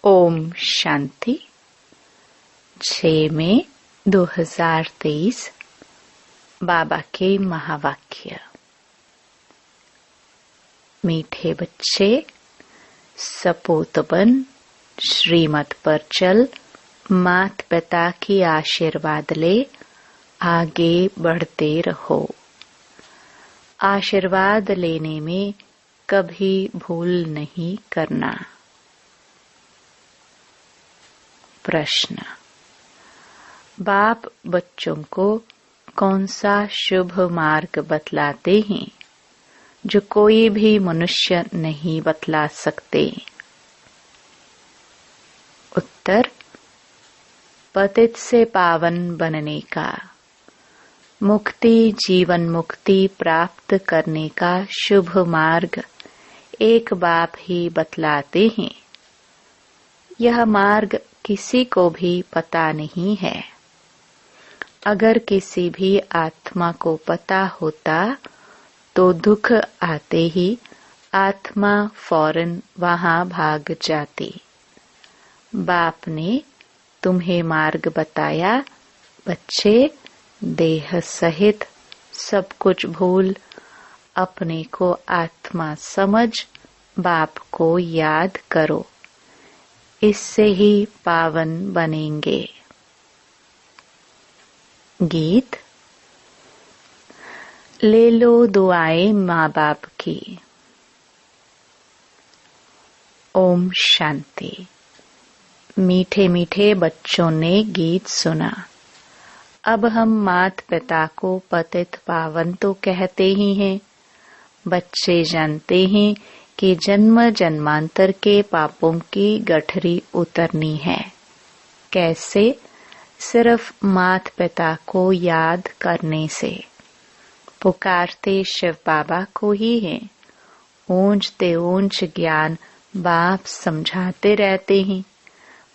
ओम शांति। 6 मई 2023 बाबा के महावाक्य। मीठे बच्चे, सपूत बन, श्रीमत पर चल, मात पिता की आशीर्वाद ले, आगे बढ़ते रहो। आशीर्वाद लेने में कभी भूल नहीं करना। प्रश्न: बाप बच्चों को कौन सा शुभ मार्ग बतलाते हैं जो कोई भी मनुष्य नहीं बतला सकते? उत्तर: पतित से पावन बनने का, मुक्ति जीवन मुक्ति प्राप्त करने का शुभ मार्ग एक बाप ही बतलाते हैं। यह मार्ग किसी को भी पता नहीं है। अगर किसी भी आत्मा को पता होता तो दुख आते ही आत्मा फौरन वहां भाग जाती। बाप ने तुम्हें मार्ग बताया। बच्चे, देह सहित सब कुछ भूल अपने को आत्मा समझ बाप को याद करो। इससे ही पावन बनेंगे। गीत। ले लो दुआएं माँ बाप की। ओम शांति। मीठे मीठे बच्चों ने गीत सुना। अब हम मात पिता को पतित पावन तो कहते ही हैं। बच्चे जानते हैं कि जन्म जन्मांतर के पापों की गठरी उतरनी है। कैसे? सिर्फ मात पिता को याद करने से। पुकारते शिव बाबा को ही है। ऊंचते ऊंच ज्ञान बाप समझाते रहते हैं।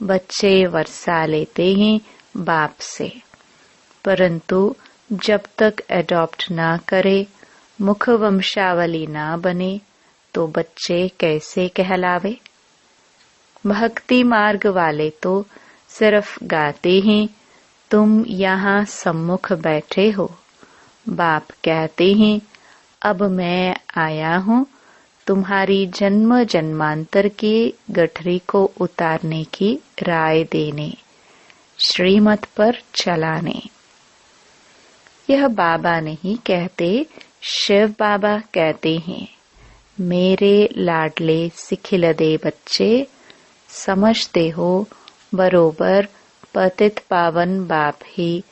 बच्चे वर्षा लेते हैं बाप से, परंतु जब तक एडॉप्ट ना करे, मुख वंशावली ना बने, तो बच्चे कैसे कहलावे? भक्ति मार्ग वाले तो सिर्फ गाते हैं, तुम यहाँ सम्मुख बैठे हो। बाप कहते हैं, अब मैं आया हूँ तुम्हारी जन्म जन्मांतर की गठरी को उतारने की राय देने, श्रीमत पर चलाने। यह बाबा नहीं कहते, शिव बाबा कहते हैं। मेरे लाडले सिखिलदे बच्चे, समझते हो बरोबर पतित पावन बाप ही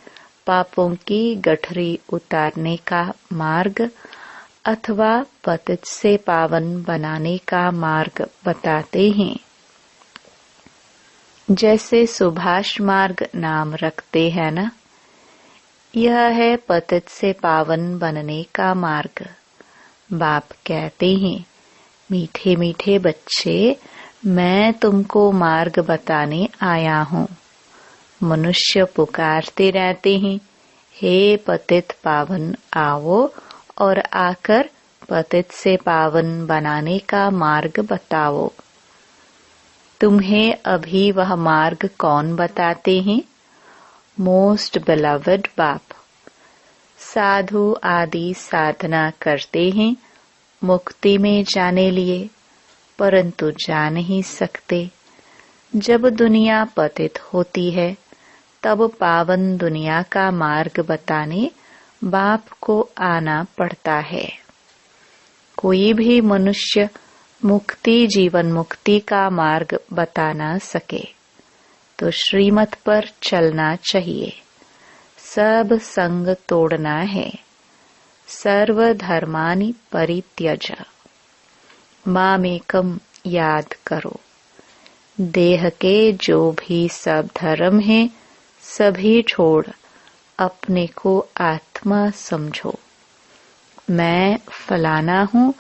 पापों की गठरी उतारने का मार्ग अथवा पतित से पावन बनाने का मार्ग बताते हैं। जैसे सुभाष मार्ग नाम रखते हैं ना, यह है पतित से पावन बनने का मार्ग। बाप कहते हैं, मीठे मीठे बच्चे, मैं तुमको मार्ग बताने आया हूँ। मनुष्य पुकारते रहते हैं, हे पतित पावन आओ और आकर पतित से पावन बनाने का मार्ग बताओ। तुम्हें अभी वह मार्ग कौन बताते हैं? मोस्ट बिलवड बाप। साधु आदि साधना करते हैं मुक्ति में जाने लिए, परंतु जा नहीं सकते। जब दुनिया पतित होती है तब पावन दुनिया का मार्ग बताने बाप को आना पड़ता है। कोई भी मनुष्य मुक्ति जीवन मुक्ति का मार्ग बता ना सके तो श्रीमत पर चलना चाहिए। सब संग तोड़ना है। सर्व धर्मानि परित्यज। मामेकम याद करो। देह के जो भी सब धर्म हैं सभी छोड़ अपने को आत्मा समझो। मैं फलाना हूँ,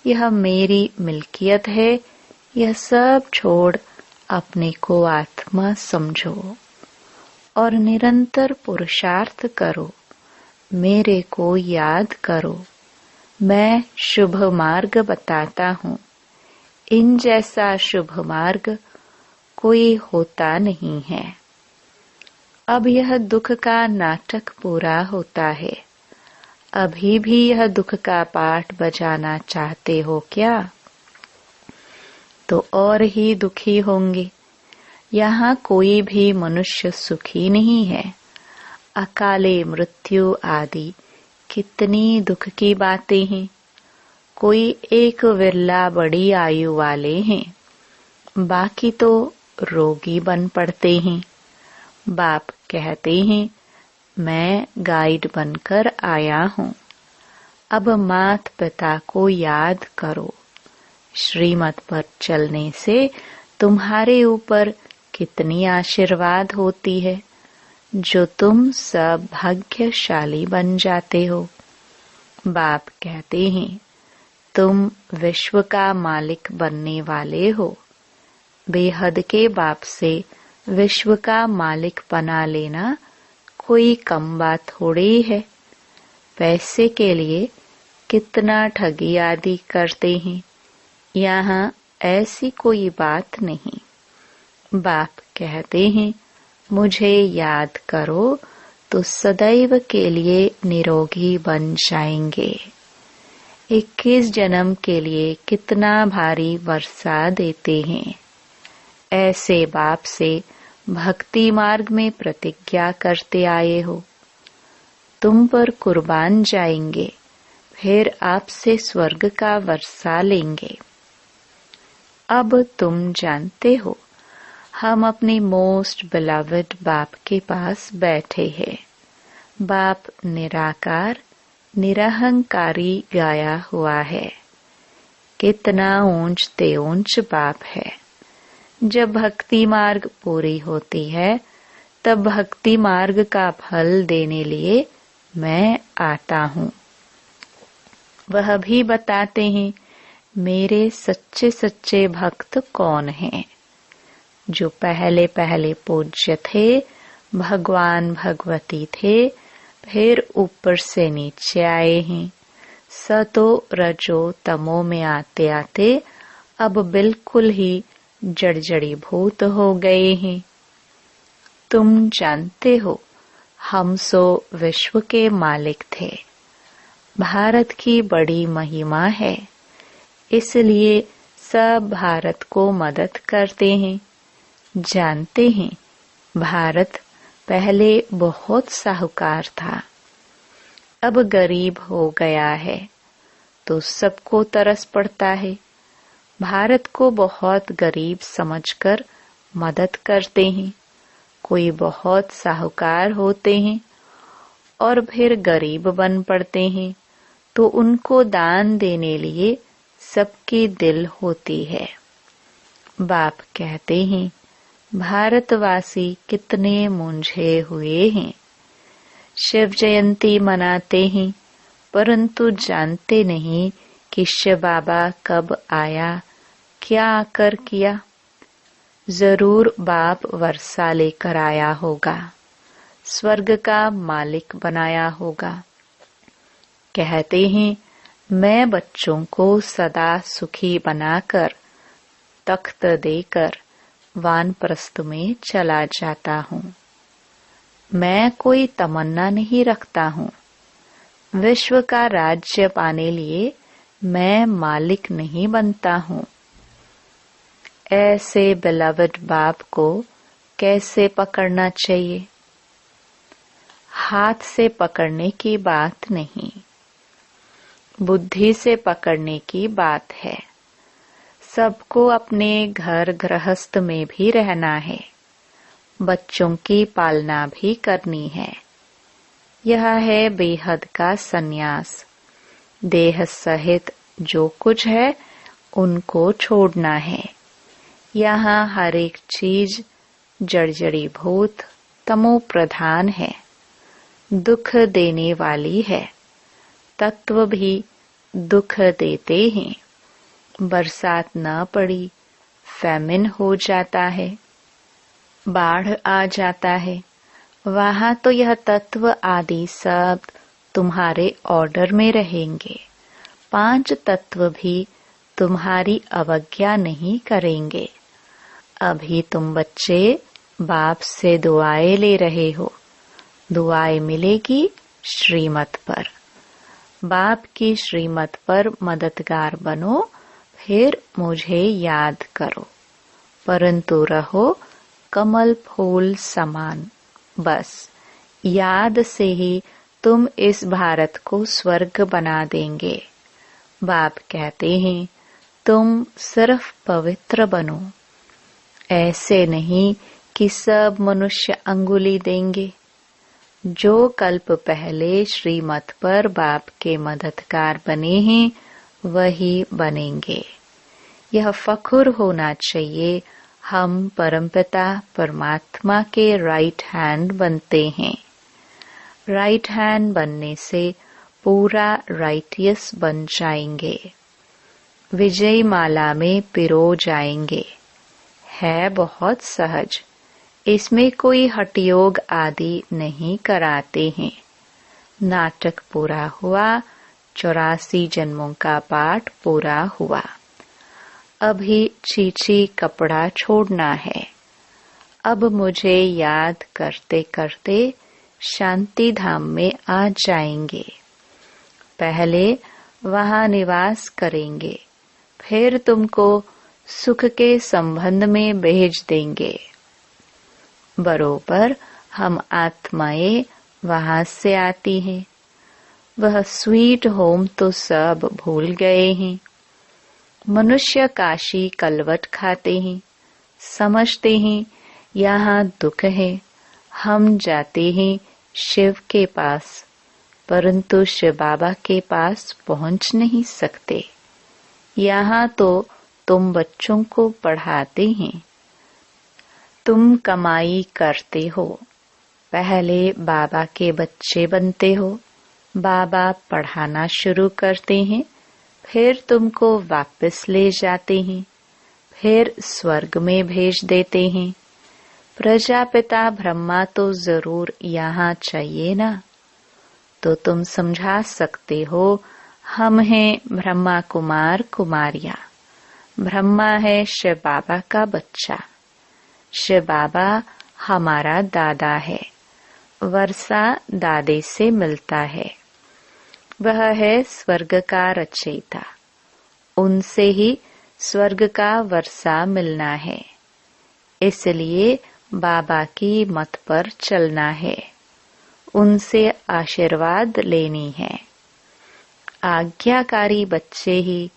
यह मेरी मिल्कियत है, यह सब छोड़ अपने को आत्मा समझो और निरंतर पुरुषार्थ करो। मेरे को याद करो। मैं शुभ मार्ग बताता हूँ। इन जैसा शुभ मार्ग कोई होता नहीं है। अब यह दुख का नाटक पूरा होता है। अभी भी यह दुख का पाठ बजाना चाहते हो क्या? तो और ही दुखी होंगे। यहाँ कोई भी मनुष्य सुखी नहीं है। अकाले मृत्यु आदि कितनी दुख की बातें हैं। कोई एक विरला बड़ी आयु वाले हैं, बाकी तो रोगी बन पड़ते हैं। बाप कहते हैं, मैं गाइड बनकर आया हूँ। अब मात पिता को याद करो। श्रीमत पर चलने से तुम्हारे ऊपर कितनी आशीर्वाद होती है, जो तुम सब भाग्यशाली बन जाते हो। बाप कहते हैं, तुम विश्व का मालिक बनने वाले हो। बेहद के बाप से विश्व का मालिक बना लेना कोई कम बात थोड़ी है। पैसे के लिए कितना ठगी आदि करते हैं। यहाँ ऐसी कोई बात नहीं। बाप कहते हैं, मुझे याद करो तो सदैव के लिए निरोगी बन जाएंगे। 21 जन्म के लिए कितना भारी वर्षा देते हैं। ऐसे बाप से भक्ति मार्ग में प्रतिज्ञा करते आए हो। तुम पर कुर्बान जाएंगे, फिर आपसे स्वर्ग का वर्षा लेंगे। अब तुम जानते हो, हम अपने मोस्ट बिलवड बाप के पास बैठे हैं। बाप निराकार निरहंकारी गाया हुआ है। कितना ऊंच ते ऊंच बाप है। जब भक्ति मार्ग पूरी होती है, तब भक्ति मार्ग का फल देने लिए मैं आता हूँ। वह भी बताते हैं, मेरे सच्चे सच्चे भक्त कौन हैं, जो पहले पहले पूज्य थे, भगवान भगवती थे, फिर ऊपर से नीचे आए हैं। सतो रजो तमो में आते आते अब बिल्कुल ही जड़जड़ी भूत हो गए हैं। तुम जानते हो, हम सो विश्व के मालिक थे। भारत की बड़ी महिमा है, इसलिए सब भारत को मदद करते हैं। जानते हैं, भारत पहले बहुत साहूकार था, अब गरीब हो गया है, तो सबको तरस पड़ता है। भारत को बहुत गरीब समझकर मदद करते हैं। कोई बहुत साहूकार होते हैं और फिर गरीब बन पड़ते हैं, तो उनको दान देने लिए सबकी दिल होती है। बाप कहते हैं, भारतवासी कितने मुंझे हुए हैं। शिव जयंती मनाते हैं, परंतु जानते नहीं कि शिव बाबा कब आया, क्या आकर किया। जरूर बाप वर्षा लेकर आया होगा, स्वर्ग का मालिक बनाया होगा। कहते हैं, मैं बच्चों को सदा सुखी बनाकर तख्त देकर वानप्रस्थ में चला जाता हूँ। मैं कोई तमन्ना नहीं रखता हूँ। विश्व का राज्य पाने लिए मैं मालिक नहीं बनता हूँ। ऐसे बिलवड बाप को कैसे पकड़ना चाहिए? हाथ से पकड़ने की बात नहीं, बुद्धि से पकड़ने की बात है। सबको अपने घर गृहस्थ में भी रहना है, बच्चों की पालना भी करनी है। यह है बेहद का सन्यास। देह सहित जो कुछ है उनको छोड़ना है। यहाँ हर एक चीज जड़जड़ी भूत तमो प्रधान है, दुख देने वाली है। तत्व भी दुख देते हैं। बरसात न पड़ी, फैमिन हो जाता है, बाढ़ आ जाता है। वहां तो यह तत्व आदि सब तुम्हारे ऑर्डर में रहेंगे। 5 तत्व भी तुम्हारी अवज्ञा नहीं करेंगे। अभी तुम बच्चे बाप से दुआएं ले रहे हो। दुआएं मिलेगी श्रीमत पर। बाप की श्रीमत पर मददगार बनो, फिर मुझे याद करो, परंतु रहो कमल फूल समान। बस याद से ही तुम इस भारत को स्वर्ग बना देंगे। बाप कहते हैं तुम सिर्फ पवित्र बनो। ऐसे नहीं कि सब मनुष्य अंगुली देंगे। जो कल्प पहले श्रीमत पर बाप के मददगार बने हैं वही बनेंगे। यह फख्र होना चाहिए हम परमपिता परमात्मा के राइट हैंड बनते हैं। राइट हैंड बनने से पूरा राइटियस बन जाएंगे। विजय माला में पिरो जाएंगे। है बहुत सहज। इसमें कोई हठयोग आदि नहीं कराते हैं। नाटक पूरा हुआ, 84 जन्मों का पाठ पूरा हुआ। अभी चीची कपड़ा छोड़ना है। अब मुझे याद करते करते शांति धाम में आ जाएंगे। पहले वहां निवास करेंगे, फिर तुमको सुख के संबंध में भेज देंगे। बरोबर हम आत्माएं वहां से आती हैं। वह स्वीट होम तो सब भूल गए हैं। मनुष्य काशी कलवट खाते हैं, समझते हैं यहाँ दुख है। हम जाते हैं शिव के पास, परंतु शिव बाबा के पास पहुंच नहीं सकते। यहाँ तो तुम बच्चों को पढ़ाते हैं। तुम कमाई करते हो, पहले बाबा के बच्चे बनते हो। बाबा पढ़ाना शुरू करते हैं, फिर तुमको वापस ले जाते हैं, फिर स्वर्ग में भेज देते हैं। प्रजापिता ब्रह्मा तो जरूर यहाँ चाहिए ना। तो तुम समझा सकते हो हम हैं ब्रह्मा कुमार कुमारियाँ। ब्रह्मा है शिव बाबा का बच्चा। शिव बाबा हमारा दादा है। वर्षा दादे से मिलता है। वह है स्वर्ग का रचयिता। उनसे ही स्वर्ग का वर्षा मिलना है। इसलिए बाबा की मत पर चलना है। उनसे आशीर्वाद लेनी है। आज्ञाकारी बच्चे ही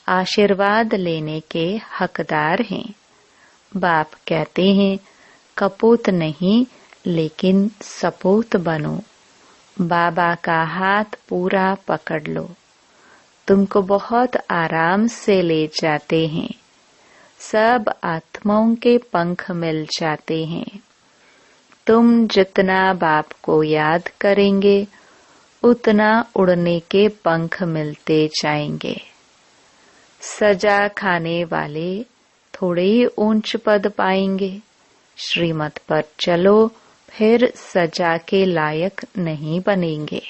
आशीर्वाद लेने के हकदार हैं। बाप कहते हैं कपूत नहीं लेकिन सपूत बनो। बाबा का हाथ पूरा पकड़ लो। तुमको बहुत आराम से ले जाते हैं। सब आत्माओं के पंख मिल जाते हैं। तुम जितना बाप को याद करेंगे उतना उड़ने के पंख मिलते जाएंगे। सजा खाने वाले थोड़े ही ऊंच पद पाएंगे। श्रीमत पर चलो, फिर सजा के लायक नहीं बनेंगे।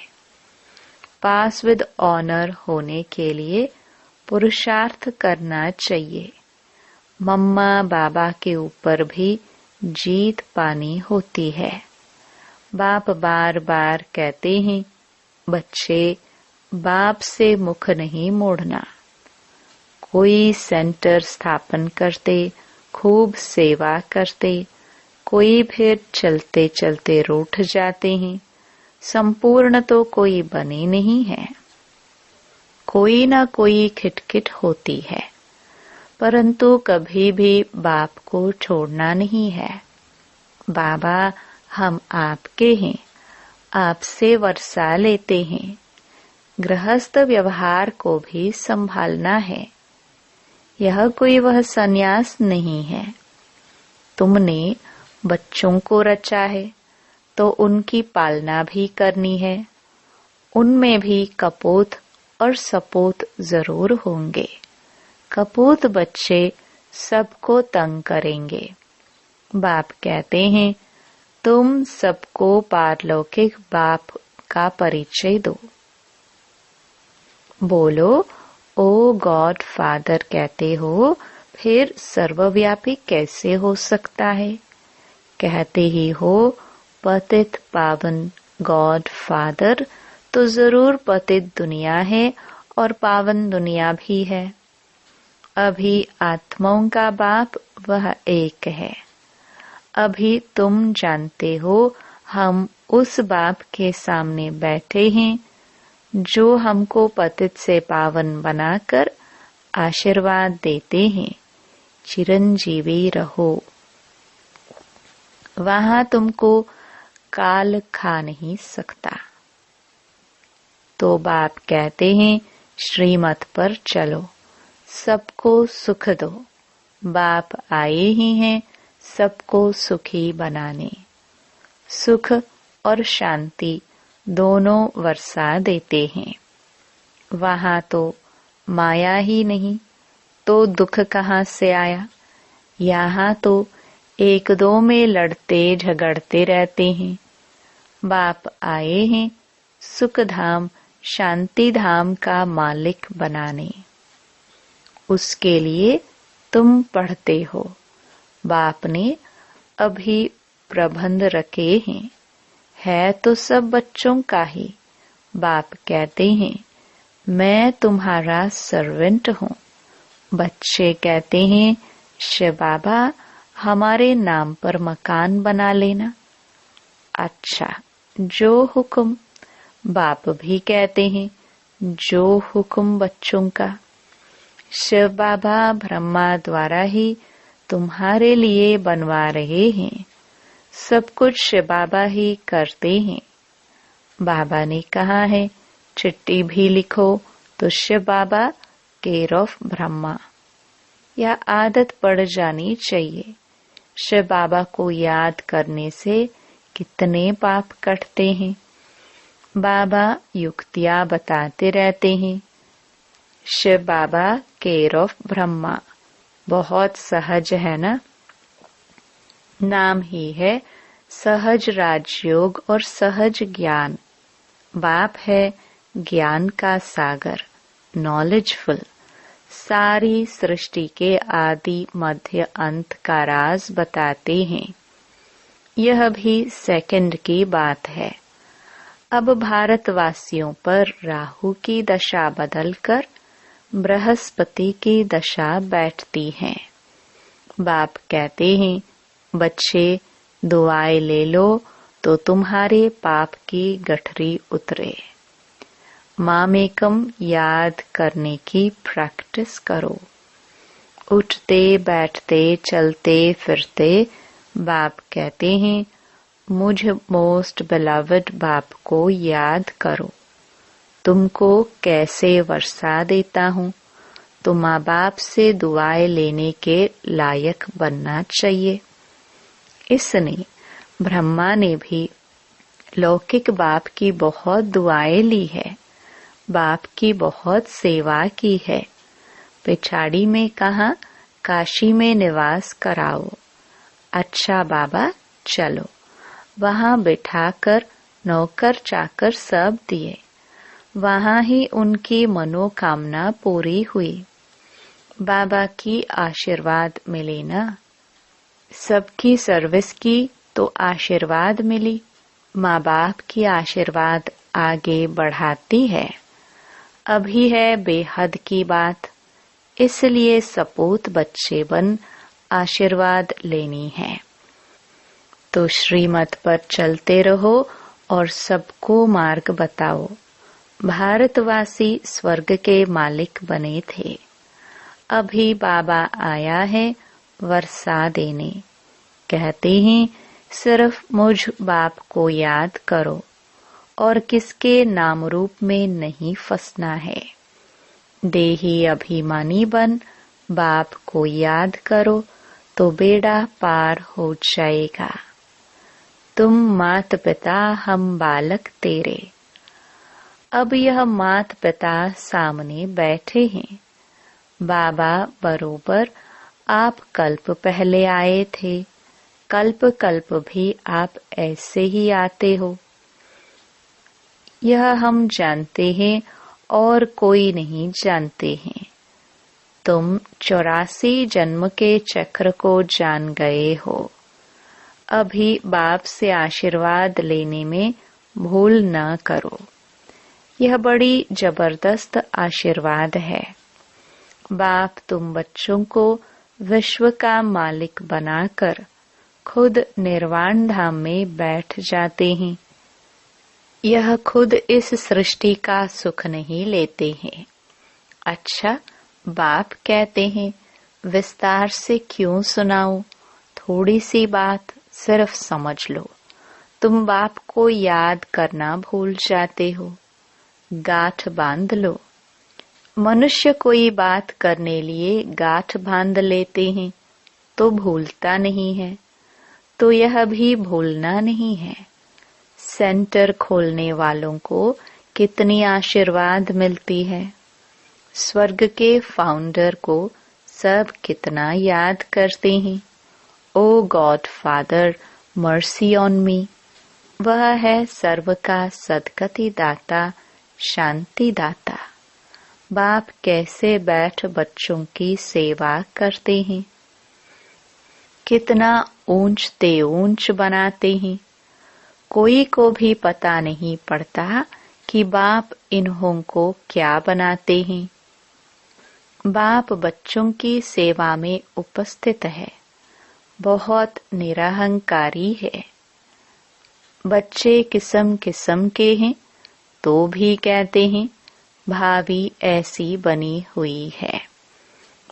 पास विद ऑनर होने के लिए पुरुषार्थ करना चाहिए। मम्मा बाबा के ऊपर भी जीत पानी होती है। बाप बार बार कहते हैं बच्चे बाप से मुख नहीं मोड़ना। कोई सेंटर स्थापन करते, खूब सेवा करते, कोई फिर चलते चलते रूठ जाते हैं। संपूर्ण तो कोई बने नहीं है। कोई ना कोई खिटखिट होती है, परंतु कभी भी बाप को छोड़ना नहीं है। बाबा हम आपके हैं, आपसे वर्षा लेते हैं। गृहस्थ व्यवहार को भी संभालना है। यह कोई वह सन्यास नहीं है। तुमने बच्चों को रचा है तो उनकी पालना भी करनी है। उनमें भी कपूत और सपूत जरूर होंगे। कपूत बच्चे सबको तंग करेंगे। बाप कहते हैं तुम सबको पारलौकिक बाप का परिचय दो। बोलो ओ गॉड फादर कहते हो, फिर सर्वव्यापी कैसे हो सकता है? कहते ही हो पतित पावन गॉड फादर, तो जरूर पतित दुनिया है और पावन दुनिया भी है। अभी आत्माओं का बाप वह एक है। अभी तुम जानते हो हम उस बाप के सामने बैठे हैं जो हमको पतित से पावन बनाकर आशीर्वाद देते हैं, चिरंजीवी रहो। वहां तुमको काल खा नहीं सकता। तो बाप कहते हैं श्रीमत पर चलो, सबको सुख दो। बाप आए ही हैं सबको सुखी बनाने। सुख और शांति दोनों वर्षा देते हैं। वहां तो माया ही नहीं तो दुख कहाँ से आया? यहाँ तो एक दो में लड़ते झगड़ते रहते हैं। बाप आए हैं सुख धाम शांति धाम का मालिक बनाने। उसके लिए तुम पढ़ते हो। बाप ने अभी प्रबंध रखे हैं, है तो सब बच्चों का ही। बाप कहते हैं मैं तुम्हारा सर्वेंट हूँ। बच्चे कहते हैं शिव बाबा हमारे नाम पर मकान बना लेना। अच्छा, जो हुक्म। बाप भी कहते हैं जो हुक्म बच्चों का। शिव बाबा ब्रह्मा द्वारा ही तुम्हारे लिए बनवा रहे हैं। सब कुछ शिव बाबा ही करते हैं। बाबा ने कहा है चिट्ठी भी लिखो तो शिव बाबा केयर ऑफ ब्रह्मा। यह आदत पड़ जानी चाहिए। शिव बाबा को याद करने से कितने पाप कटते हैं। बाबा युक्तियां बताते रहते हैं। शिव बाबा केयर ऑफ ब्रह्मा बहुत सहज है ना? नाम ही है सहज राजयोग और सहज ज्ञान। बाप है ज्ञान का सागर, नॉलेजफुल। सारी सृष्टि के आदि मध्य अंत का राज बताते हैं। यह भी सेकंड की बात है। अब भारतवासियों पर राहु की दशा बदलकर बृहस्पति की दशा बैठती है। बाप कहते हैं बच्चे दुआएं ले लो तो तुम्हारे पाप की गठरी उतरे। मामेकम याद करने की प्रैक्टिस करो। उठते बैठते चलते फिरते बाप कहते हैं मुझ मोस्ट बिलवड बाप को याद करो। तुमको कैसे वर्षा देता हूँ, तो माँ बाप से दुआएं लेने के लायक बनना चाहिए। इसने ब्रह्मा ने भी लौकिक बाप की बहुत दुआएं ली है, बाप की बहुत सेवा की है। पिछाड़ी में कहा काशी में निवास कराओ। अच्छा बाबा चलो। वहां बिठाकर नौकर चाकर सब दिए। वहां ही उनकी मनोकामना पूरी हुई। बाबा की आशीर्वाद मिले ना? सबकी सर्विस की तो आशीर्वाद मिली। माँ बाप की आशीर्वाद आगे बढ़ाती है। अभी है बेहद की बात, इसलिए सपूत बच्चे बन आशीर्वाद लेनी है। तो श्रीमत पर चलते रहो और सबको मार्ग बताओ। भारतवासी स्वर्ग के मालिक बने थे। अभी बाबा आया है वर्षा देने। कहते हैं सिर्फ मुझ बाप को याद करो और किसके नाम रूप में नहीं फंसना है। देही अभिमानी बन बाप को याद करो तो बेड़ा पार हो जाएगा। तुम मात पिता हम बालक तेरे। अब यह मात पिता सामने बैठे हैं। बाबा बरोबर आप कल्प पहले आए थे, कल्प कल्प भी आप ऐसे ही आते हो। यह हम जानते हैं और कोई नहीं जानते हैं। तुम 84 जन्म के चक्र को जान गए हो। अभी बाप से आशीर्वाद लेने में भूल न करो। यह बड़ी जबरदस्त आशीर्वाद है। बाप तुम बच्चों को विश्व का मालिक बनाकर खुद निर्वाण धाम में बैठ जाते हैं। यह खुद इस सृष्टि का सुख नहीं लेते हैं। अच्छा, बाप कहते हैं विस्तार से क्यों सुनाऊं? थोड़ी सी बात सिर्फ समझ लो। तुम बाप को याद करना भूल जाते हो। गांठ बांध लो। मनुष्य कोई बात करने लिए गांठ बांध लेते हैं तो भूलता नहीं है, तो यह भी भूलना नहीं है। सेंटर खोलने वालों को कितनी आशीर्वाद मिलती है। स्वर्ग के फाउंडर को सब कितना याद करते हैं। O god father, mercy on me. वह है सर्व का सदगति दाता, शांति दाता। बाप कैसे बैठ बच्चों की सेवा करते हैं। कितना ऊंचते ऊंच बनाते हैं। कोई को भी पता नहीं पड़ता कि बाप इन्हों को क्या बनाते हैं। बाप बच्चों की सेवा में उपस्थित है। बहुत निरहंकारी है। बच्चे किस्म किस्म के हैं तो भी कहते हैं भाभी ऐसी बनी हुई है।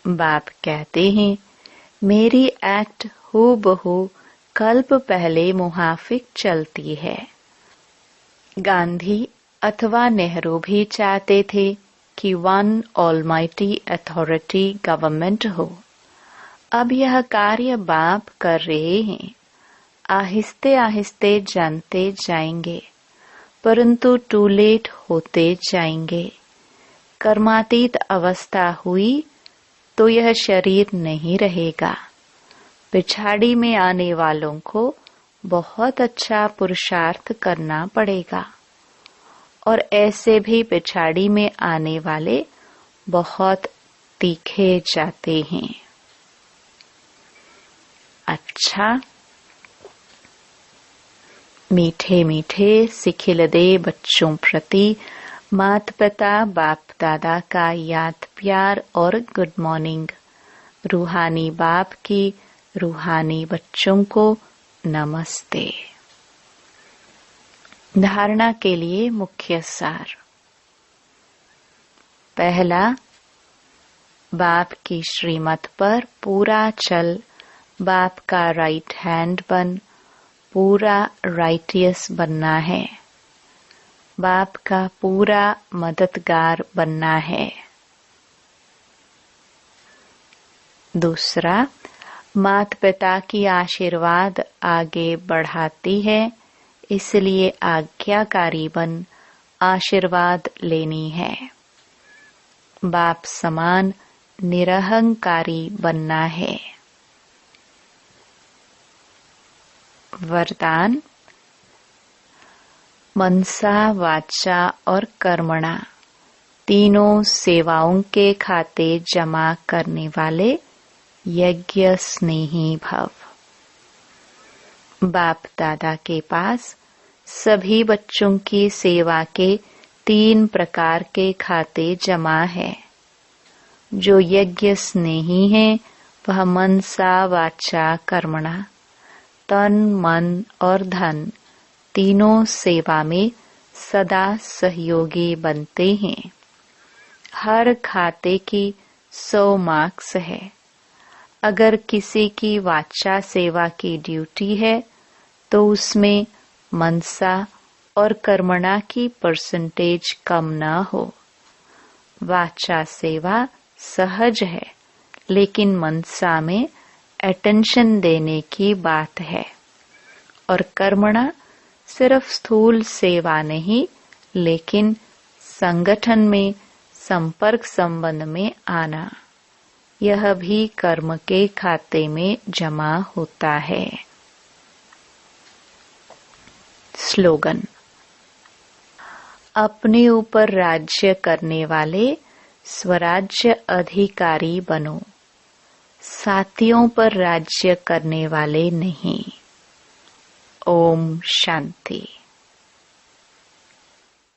बाप कहते हैं मेरी एक्ट हूबहू कल्प पहले मुहाफिक चलती है। गांधी अथवा नेहरू भी चाहते थे कि वन ऑलमाइटी अथॉरिटी गवर्नमेंट हो। अब यह कार्य बाप कर रहे हैं। आहिस्ते आहिस्ते जानते जाएंगे, परंतु टू लेट होते जाएंगे। कर्मातीत अवस्था हुई तो यह शरीर नहीं रहेगा। पिछाड़ी में आने वालों को बहुत अच्छा पुरुषार्थ करना पड़ेगा, और ऐसे भी पिछाड़ी में आने वाले बहुत तीखे जाते हैं। अच्छा, मीठे मीठे सिखिलदे बच्चों प्रति माता पिता बाप दादा का याद प्यार और गुड मॉर्निंग। रूहानी बाप की रूहानी बच्चों को नमस्ते। धारणा के लिए मुख्य सार। पहला, बाप की श्रीमत पर पूरा चल बाप का राइट हैंड बन पूरा राइटियस बनना है। बाप का पूरा मददगार बनना है। दूसरा, माता पिता की आशीर्वाद आगे बढ़ाती है, इसलिए आज्ञाकारी बन आशीर्वाद लेनी है। बाप समान निरहंकारी बनना है। वरदान, मनसा वाचा और कर्मणा तीनों सेवाओं के खाते जमा करने वाले यज्ञ स्नेही भव। बाप दादा के पास सभी बच्चों की सेवा के 3 प्रकार के खाते जमा है। जो यज्ञ स्नेही है वह मनसा वाचा कर्मणा तन मन और धन तीनों सेवा में सदा सहयोगी बनते हैं। हर खाते की 100 मार्क्स है। अगर किसी की वाचा सेवा की ड्यूटी है तो उसमें मनसा और कर्मणा की परसेंटेज कम न हो। वाचा सेवा सहज है, लेकिन मनसा में अटेंशन देने की बात है, और कर्मणा सिर्फ स्थूल सेवा नहीं, लेकिन संगठन में संपर्क संबंध में आना, यह भी कर्म के खाते में जमा होता है। स्लोगन, अपने ऊपर राज्य करने वाले स्वराज्य अधिकारी बनो, साथियों पर राज्य करने वाले नहीं। ओम शांति।